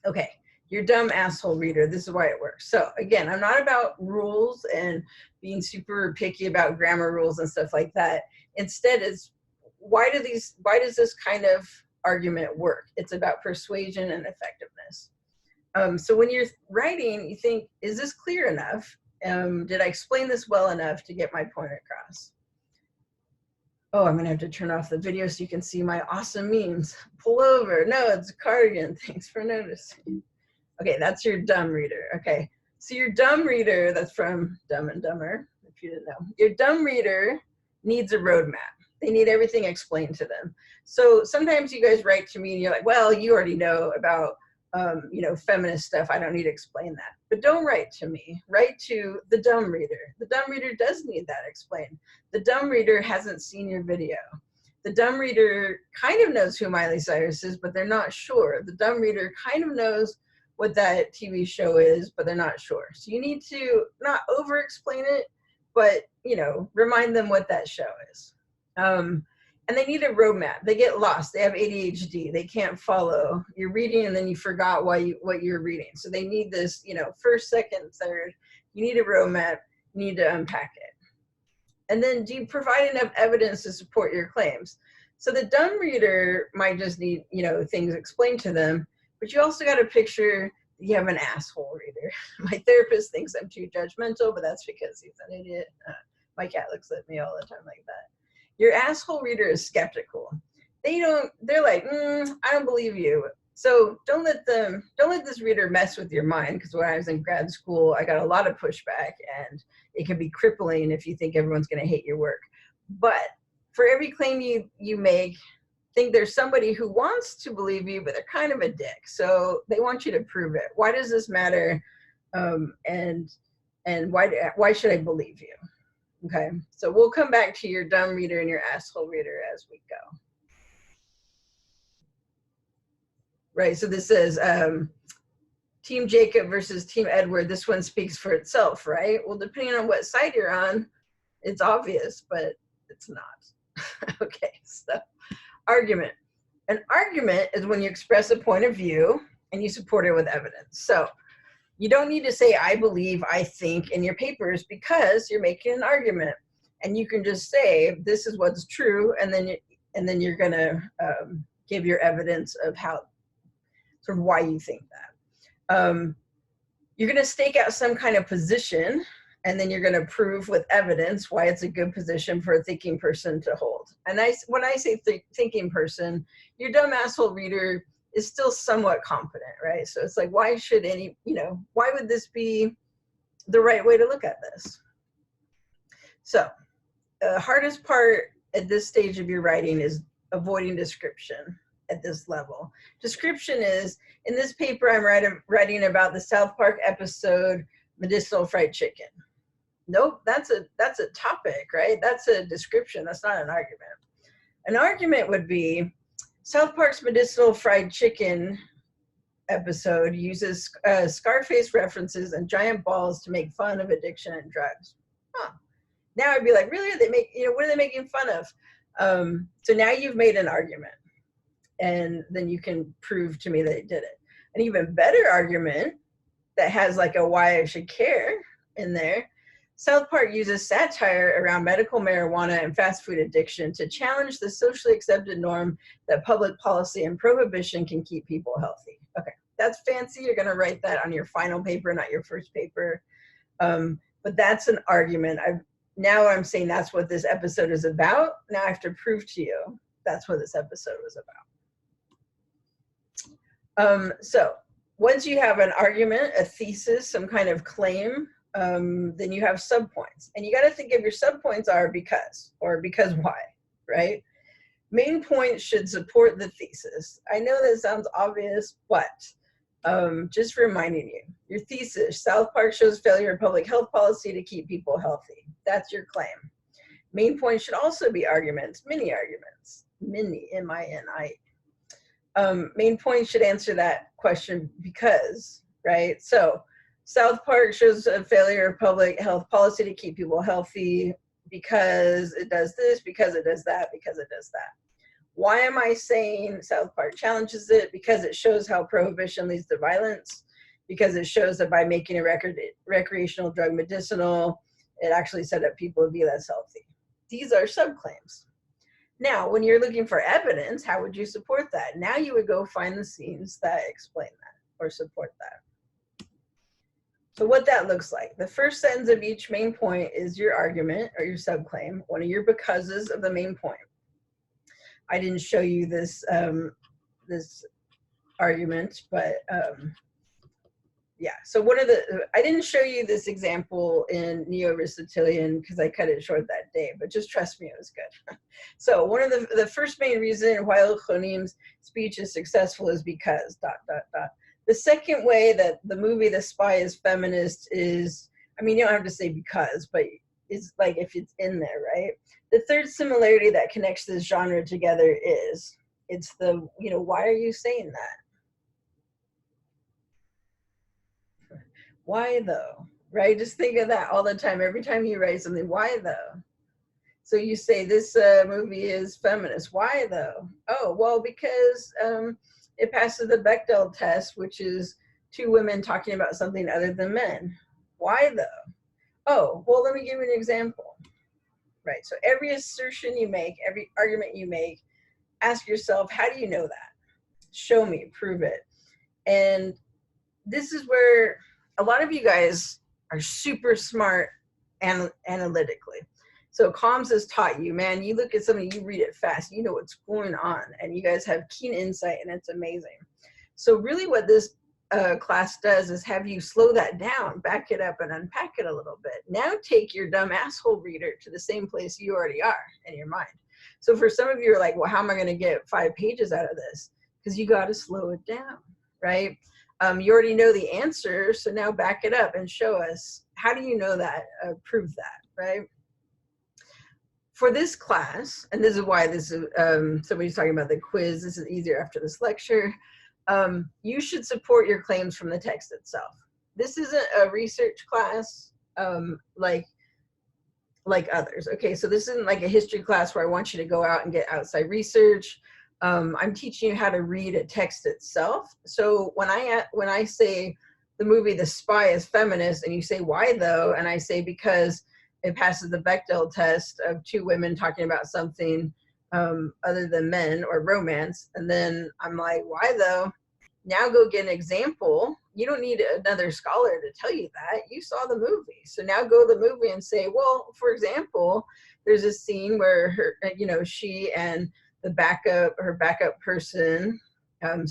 Okay, your dumb asshole reader, this is why it works. So again, I'm not about rules and being super picky about grammar rules and stuff like that. Instead, it's why does this kind of argument work? It's about persuasion and effectiveness. So when you're writing, you think, is this clear enough? Did I explain this well enough to get my point across? Oh, I'm gonna have to turn off the video so you can see my awesome memes. Pull over. No, it's a cardigan. Thanks for noticing. Okay, that's your dumb reader. Okay, so your dumb reader, that's from Dumb and Dumber, if you didn't know. Your dumb reader needs a roadmap. They need everything explained to them. So sometimes you guys write to me and you're like, well, you already know about feminist stuff. I don't need to explain that. But don't write to me. Write to the dumb reader. The dumb reader does need that explained. The dumb reader hasn't seen your video. The dumb reader kind of knows who Miley Cyrus is, but they're not sure. The dumb reader kind of knows what that TV show is, but they're not sure. So you need to not over-explain it, but, remind them what that show is. And they need a roadmap. They get lost. They have ADHD. They can't follow. You're reading and then you forgot what you're reading. So they need this, first, second, third. You need a roadmap. You need to unpack it. And then do you provide enough evidence to support your claims? So the dumb reader might just need, things explained to them, but you also got to picture you have an asshole reader. My therapist thinks I'm too judgmental, but that's because he's an idiot. My cat looks at me all the time like that. Your asshole reader is skeptical. They're like, I don't believe you. So don't let this reader mess with your mind, because when I was in grad school, I got a lot of pushback, and it can be crippling if you think everyone's going to hate your work. But for every claim you make, think there's somebody who wants to believe you, but they're kind of a dick. So they want you to prove it. Why does this matter? And why should I believe you? Okay, so we'll come back to your dumb reader and your asshole reader as we go. Right, so this is Team Jacob versus Team Edward. This one speaks for itself, right? Well, depending on what side you're on, it's obvious, but it's not. Okay, so argument. An argument is when you express a point of view and you support it with evidence. So you don't need to say, I believe, I think in your papers, because you're making an argument. And you can just say, this is what's true, and then you're going to give your evidence of how, sort of why you think that. You're going to stake out some kind of position, and then you're going to prove with evidence why it's a good position for a thinking person to hold. And when I say thinking person, your dumb asshole reader is still somewhat confident, right? So it's like, why would this be the right way to look at this? So the hardest part at this stage of your writing is avoiding description at this level. Description is, in this paper, I'm writing about the South Park episode, Medicinal Fried Chicken. Nope, that's a topic, right? That's a description, that's not an argument. An argument would be, South Park's Medicinal Fried Chicken episode uses Scarface references and giant balls to make fun of addiction and drugs. Huh. Now I'd be like, really? What are they making fun of? So now you've made an argument, and then you can prove to me that they did it. An even better argument that has like a why I should care in there. South Park uses satire around medical marijuana and fast food addiction to challenge the socially accepted norm that public policy and prohibition can keep people healthy. Okay, that's fancy. You're going to write that on your final paper, not your first paper. But that's an argument. Now I'm saying that's what this episode is about. Now I have to prove to you that's what this episode was about. So once you have an argument, a thesis, some kind of claim, then you have subpoints. And you got to think of your subpoints are because, or because why, right? Main points should support the thesis. I know that sounds obvious, but just reminding you, your thesis, South Park shows failure of public health policy to keep people healthy. That's your claim. Main points should also be arguments, mini arguments, mini, M-I-N-I. Main points should answer that question because, right? So South Park shows a failure of public health policy to keep people healthy because it does this, because it does that, because it does that. Why am I saying South Park challenges it? Because it shows how prohibition leads to violence, because it shows that by making a recreational drug medicinal, it actually set up people to be less healthy. These are subclaims. Now, when you're looking for evidence, how would you support that? Now you would go find the scenes that explain that or support that. So what that looks like, the first sentence of each main point is your argument or your subclaim, one of your becauses of the main point. I didn't show you this this argument, but yeah. So one of I didn't show you this example in Neo-Aristotelian because I cut it short that day, but just trust me, it was good. So one of the first main reason why Chonim's speech is successful is because ... The second way that the movie The Spy is feminist is, I mean, you don't have to say because, but it's like if it's in there, right? The third similarity that connects this genre together is, it's the, you know, why are you saying that? Why though, right? Just think of that all the time. Every time you write something, why though? So you say this movie is feminist. Why though? Oh, well, because it passes the Bechdel test, which is two women talking about something other than men. Why though? Oh, well, let me give you an example. Right, so every assertion you make, every argument you make, ask yourself, how do you know that? Show me, prove it. And this is where a lot of you guys are super smart analytically. So comms has taught you, man, you look at something, you read it fast, you know what's going on, and you guys have keen insight, and it's amazing. So really what this class does is have you slow that down, back it up, and unpack it a little bit. Now take your dumb asshole reader to the same place you already are in your mind. So for some of you are like, well, how am I going to get 5 pages out of this? Because you got to slow it down, right? You already know the answer, so now back it up and show us, how do you know that? Prove that, right? For this class, and this is why this is, somebody's talking about the quiz, this is easier after this lecture, you should support your claims from the text itself. This isn't a research class like others. Okay, so this isn't like a history class where I want you to go out and get outside research. I'm teaching you how to read a text itself. So when I say the movie The Spy is feminist, and you say why though, and I say because it passes the Bechdel test of two women talking about something other than men or romance, and then I'm like, why though? Now go get an example. You don't need another scholar to tell you that. You saw the movie. So now go to the movie and say, well, for example, there's a scene where her, you know, she and her backup person, I'm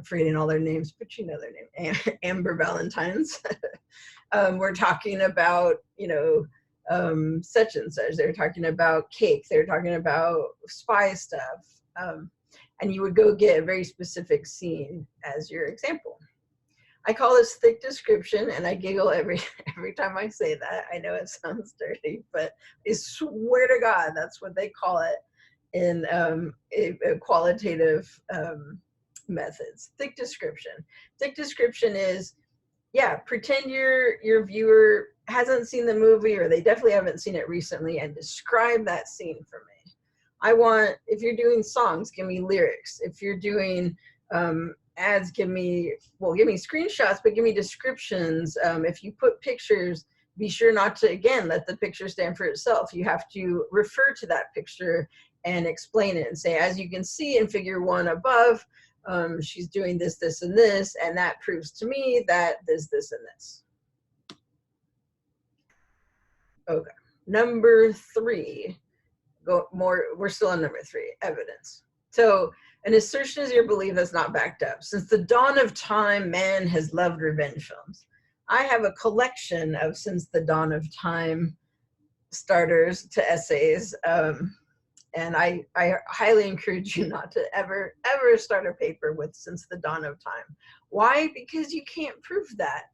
forgetting all their names, but you know their name, Amber Valentine's. We're talking about, you know, such and such. They're talking about cake. They're talking about spy stuff. And you would go get a very specific scene as your example. I call this thick description, and I giggle every time I say that. I know it sounds dirty, but I swear to God, that's what they call it in a qualitative methods. Thick description. Thick description is, yeah, pretend your viewer hasn't seen the movie, or they definitely haven't seen it recently, and describe that scene for me. I want, if you're doing songs, give me lyrics. If you're doing ads, give me screenshots, but give me descriptions. If you put pictures, be sure not to, again, let the picture stand for itself. You have to refer to that picture and explain it and say, as you can see in figure 1 above, she's doing this, this, and this, and that proves to me that this, and this. Okay, number 3. We're still on number 3, evidence. So an assertion is your belief that's not backed up. Since the dawn of time, man has loved revenge films. I have a collection of Since the Dawn of Time starters to essays, and I highly encourage you not to ever start a paper with Since the Dawn of Time. Why? Because you can't prove that.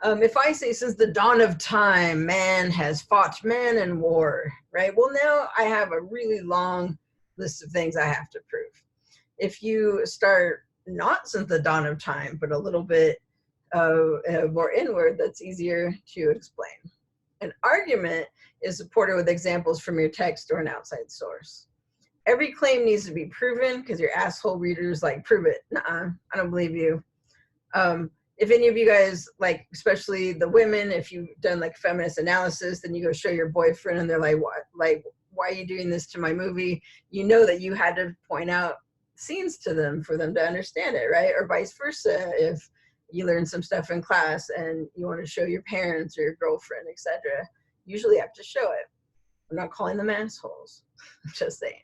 If I say since the dawn of time, man has fought man in war, right? Well, now I have a really long list of things I have to prove. If you start not since the dawn of time, but a little bit more inward, that's easier to explain. An argument is supported with examples from your text or an outside source. every claim needs to be proven because your asshole readers like, prove it. Nuh-uh, I don't believe you. If any of you guys, like, especially the women, if you've done like feminist analysis, then you go show your boyfriend and they're like, what? Like, why are you doing this to my movie? You know that you had to point out scenes to them for them to understand it, right? Or vice versa. If you learn some stuff in class and you want to show your parents or your girlfriend, etc., usually have to show it. I'm not calling them assholes. I'm just saying.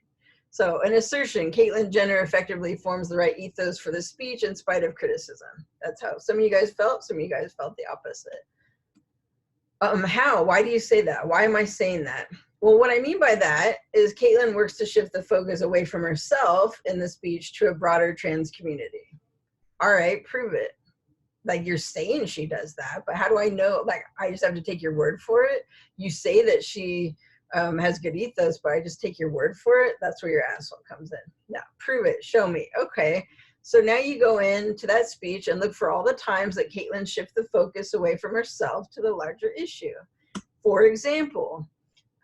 So an assertion, Caitlyn Jenner effectively forms the right ethos for the speech in spite of criticism. That's how some of you guys felt. Some of you guys felt the opposite. How? Why do you say that? Why am I saying that? Well, what I mean by that is Caitlyn works to shift the focus away from herself in the speech to a broader trans community. All right, prove it. Like, you're saying she does that, but how do I know? Like, I just have to take your word for it. You say that she has good ethos, but I just take your word for it. That's where your asshole comes in. Now, prove it. Show me. Okay. So now you go into that speech and look for all the times that Caitlyn shifts the focus away from herself to the larger issue. For example,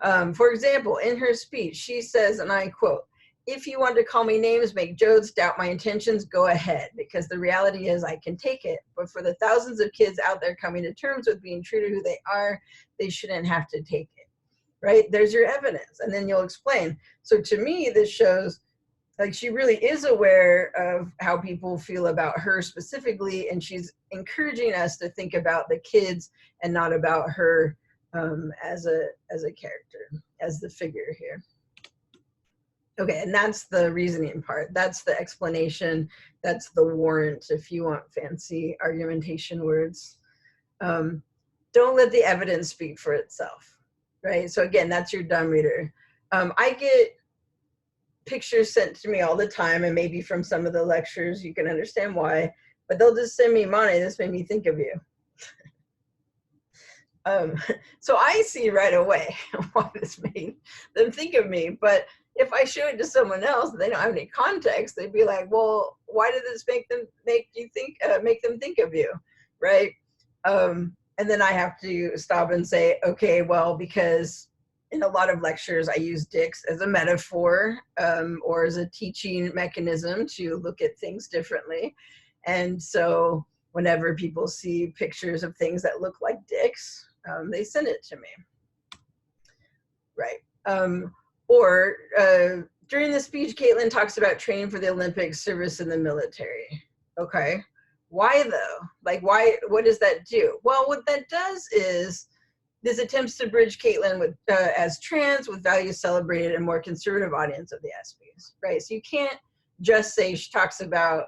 in her speech, she says, and I quote, "If you want to call me names, make jokes, doubt my intentions, go ahead, because the reality is I can take it. But for the thousands of kids out there coming to terms with being true to who they are, they shouldn't have to take it." Right? There's your evidence. And then you'll explain. So to me, this shows like she really is aware of how people feel about her specifically, and she's encouraging us to think about the kids and not about her as a character, as the figure here. Okay, and that's the reasoning part. That's the explanation. That's the warrant, if you want fancy argumentation words. Don't let the evidence speak for itself. Right? So again, that's your dumb reader. I get pictures sent to me all the time, and maybe from some of the lectures you can understand why, but they'll just send me, "Monty, this made me think of you." So I see right away why this made them think of me, but if I show it to someone else and they don't have any context, they'd be like, "Well, why did this make them think of you?" Right? And then I have to stop and say, okay, well, because in a lot of lectures, I use dicks as a metaphor or as a teaching mechanism to look at things differently. And so whenever people see pictures of things that look like dicks, they send it to me. Right. During the speech, Caitlyn talks about training for the Olympics, service in the military. Okay. Why though? Like, why? What does that do? Well, what that does is this attempts to bridge Caitlyn with as trans with values celebrated in a more conservative audience of the ESPYs, right? So you can't just say she talks about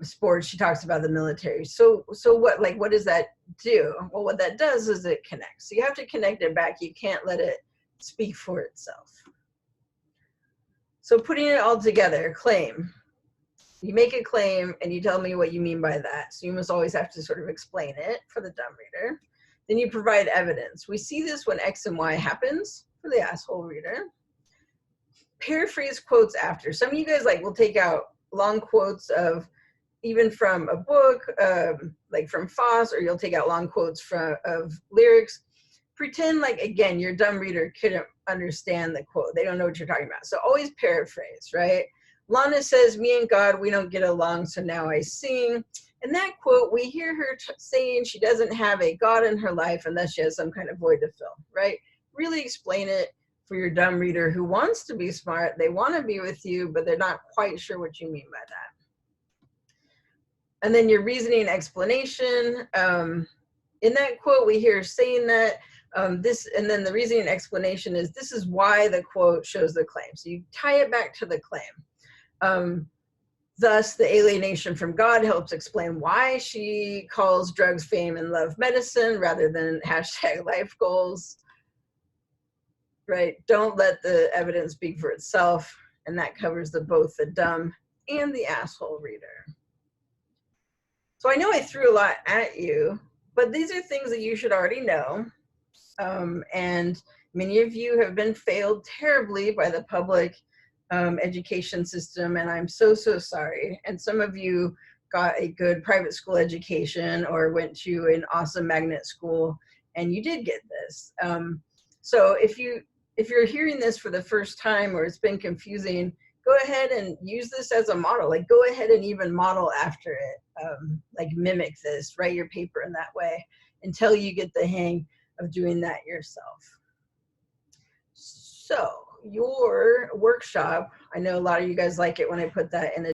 sports, she talks about the military. So what? Like, what does that do? Well, what that does is it connects. So you have to connect it back. You can't let it speak for itself. So putting it all together, claim. You make a claim and you tell me what you mean by that. So you must always have to sort of explain it for the dumb reader. Then you provide evidence. We see this when X and Y happens for the asshole reader. Paraphrase quotes after. Some of you guys will take out long quotes of even from a book, like from Foss, or you'll take out long quotes of lyrics. Pretend like, again, your dumb reader couldn't understand the quote. They don't know what you're talking about. So always paraphrase, right? Lana says, "Me and God, we don't get along, so now I sing." In that quote, we hear her saying she doesn't have a God in her life unless she has some kind of void to fill, right? Really explain it for your dumb reader who wants to be smart. They want to be with you, but they're not quite sure what you mean by that. And then your reasoning explanation. In that quote, we hear her saying that and then the reasoning explanation is this is why the quote shows the claim. So you tie it back to the claim. Thus, the alienation from God helps explain why she calls drugs, fame, and love medicine rather than #life goals. Right? Don't let the evidence speak for itself. And that covers both the dumb and the asshole reader. So I know I threw a lot at you, but these are things that you should already know. And many of you have been failed terribly by the public education system, and I'm so sorry. And some of you got a good private school education or went to an awesome magnet school, and you did get this. So if you if you're hearing this for the first time or it's been confusing, go ahead and use this as a model. Like go ahead and even model after it. Like mimic this, write your paper in that way until you get the hang of doing that yourself. So your workshop, I know a lot of you guys like it when I put that in a